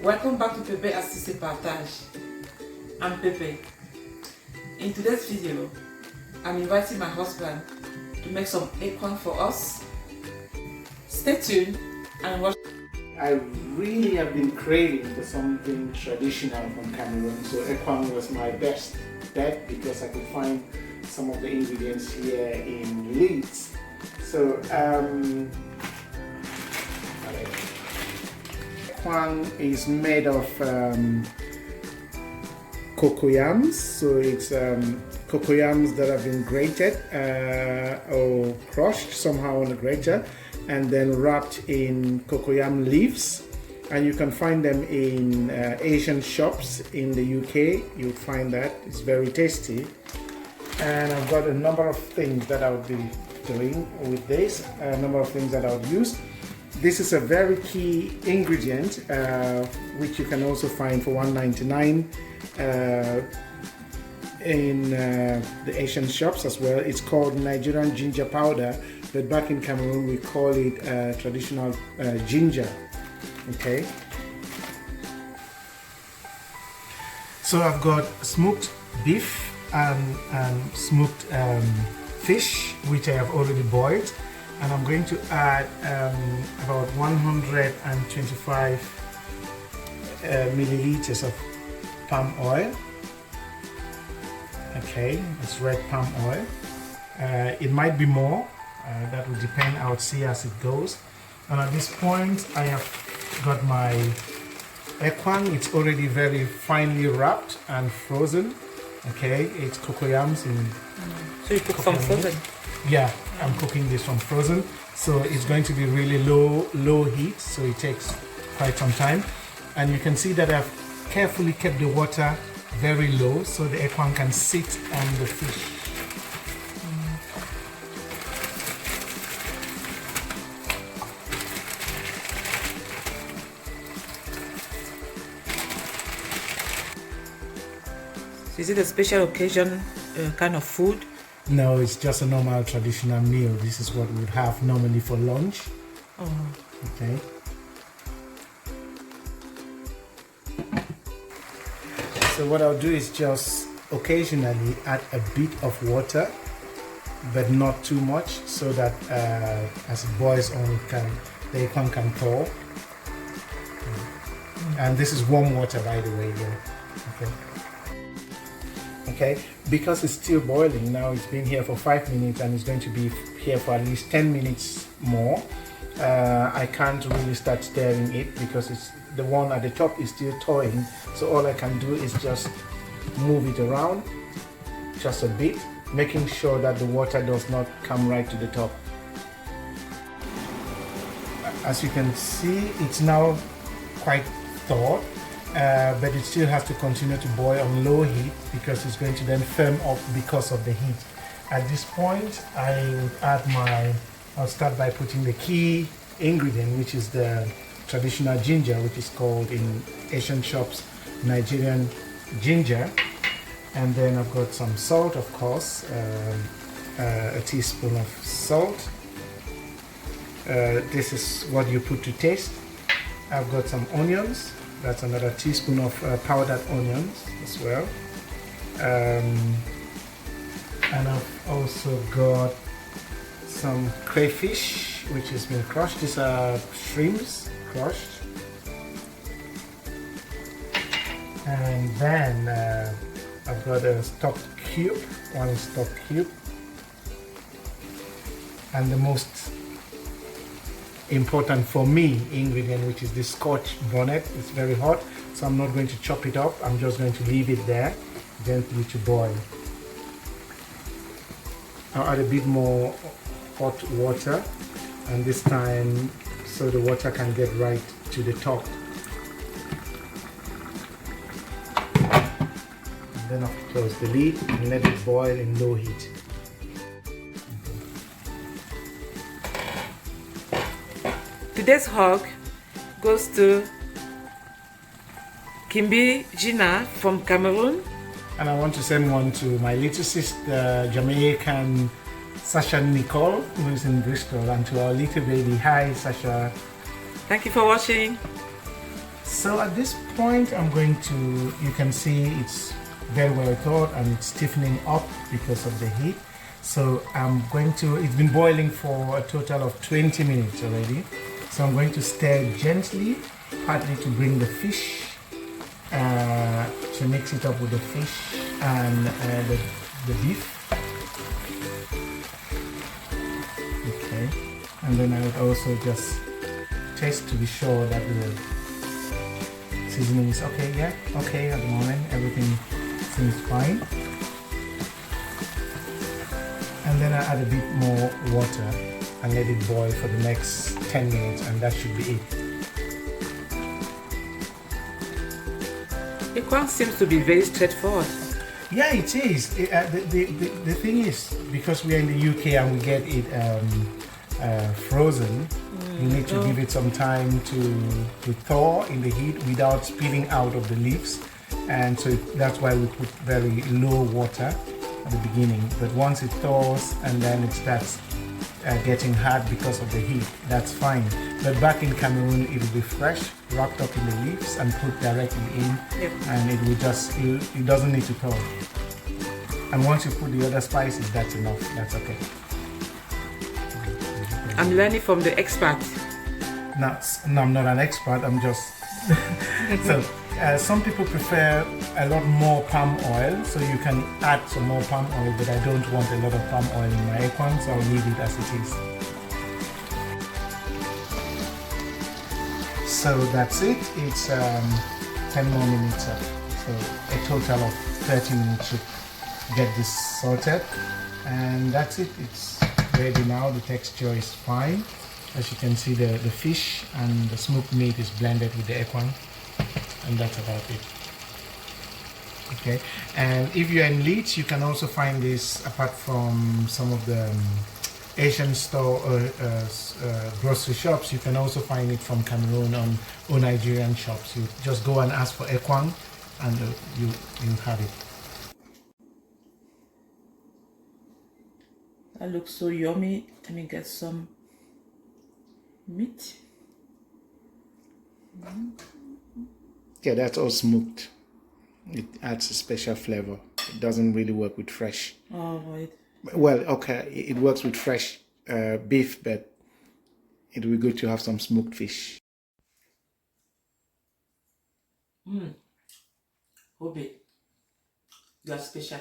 Welcome back to Pepe Assisté Partage. I'm Pepe. In today's video, I'm inviting my husband to make some ekwang for us. Stay tuned and watch. I really have been craving for something traditional from Cameroon, so ekwang was my best bet because I could find some of the ingredients here in Leeds. So ekwang is made of cocoyams, so it's cocoyams that have been grated or crushed somehow on a grater and then wrapped in cocoyam leaves, and you can find them in Asian shops in the UK. You'll find that it's very tasty. And I've got a number of things that I'll be doing with this, a number of things that I'll use. This is a very key ingredient which you can also find for $1.99 in the Asian shops as well. It's called Nigerian ginger powder, but back in Cameroon we call it traditional ginger. Okay, so I've got smoked beef and smoked fish, which I have already boiled, and I'm going to add about 125 milliliters of palm oil. Okay, it's red palm oil. It might be more, that will depend. I'll see as it goes. And at this point I have got my ekwang. It's already very finely wrapped and frozen. Okay, it's cocoyams in. So you cook from frozen? Yeah, I'm cooking this from frozen. So it's going to be really low heat, so it takes quite some time. And you can see that I've carefully kept the water very low so the ekwang can sit on the fish. Is it a special occasion kind of food? No, it's just a normal traditional meal. This is what we would have normally for lunch. Oh. Okay. So what I'll do is just occasionally add a bit of water, but not too much, so that as it boils on, the ekwang can thaw. And this is warm water, by the way. Yeah. Okay. Okay, because it's still boiling now. It's been here for 5 minutes and it's going to be here for at least 10 minutes more. I can't really start stirring it because it's the one at the top is still thawing, so all I can do is just move it around just a bit, making sure that the water does not come right to the top. As you can see, it's now quite thawed. But it still has to continue to boil on low heat because it's going to then firm up because of the heat. At this point, I'll start by putting the key ingredient, which is the traditional ginger, which is called in Asian shops Nigerian ginger. And then I've got some salt, of course, a teaspoon of salt. This is what you put to taste. I've got some onions. That's another teaspoon of powdered onions as well. And I've also got some crayfish, which has been crushed. These are shrimps crushed. And then I've got a stocked cube, one stocked cube. And the most important for me ingredient, which is the Scotch bonnet. It's very hot, so I'm not going to chop it up. I'm just going to leave it there gently to boil. I'll add a bit more hot water, and this time so the water can get right to the top. And then I'll close the lid and let it boil in low heat. Today's hug goes to Kimbi Gina from Cameroon. And I want to send one to my little sister, Jamaican Sasha Nicole, who is in Bristol, and to our little baby. Hi, Sasha. Thank you for watching. So at this point, I'm going to, you can see it's very well thawed and it's stiffening up because of the heat. So I'm going to, it's been boiling for a total of 20 minutes already. So I'm going to stir gently, partly to bring the fish, to mix it up with the fish and the beef. Okay, and then I would also just taste to be sure that the seasoning is okay. Yeah, okay at the moment, everything seems fine. And then I add a bit more water and let it boil for the next 10 minutes, and that should be it. Ekwang seems to be very straightforward. Yeah, it is. The thing is, because we are in the UK and we get it frozen, you need to give it some time to thaw in the heat without spilling out of the leaves. And so that's why we put very low water at the beginning. But once it thaws and then it starts getting hard because of the heat, that's fine. But back in Cameroon, it will be fresh, wrapped up in the leaves and put directly in. Yep. And it will just, it doesn't need to thaw. And once you put the other spices, that's enough. That's okay. I'm learning from the expert. No, I'm not an expert. I'm just so some people prefer a lot more palm oil, so you can add some more palm oil, but I don't want a lot of palm oil in my ekwang, so I'll leave it as it is. So that's it. It's 10 more minutes up. So a total of 30 minutes should get this sorted, and that's it. It's ready now. The texture is fine. As you can see, the fish and the smoked meat is blended with the ekwang, and that's about it. Okay, and if you're in Leeds, you can also find this apart from some of the Asian store grocery shops. You can also find it from Cameroon or Nigerian shops. You just go and ask for ekwang, and you have it. That looks so yummy. Let me get some meat. Yeah, that's all smoked. It adds a special flavor. It doesn't really work with fresh. Oh, right. Well, okay, it works with fresh beef, but it would be good to have some smoked fish. Hubby, you are special.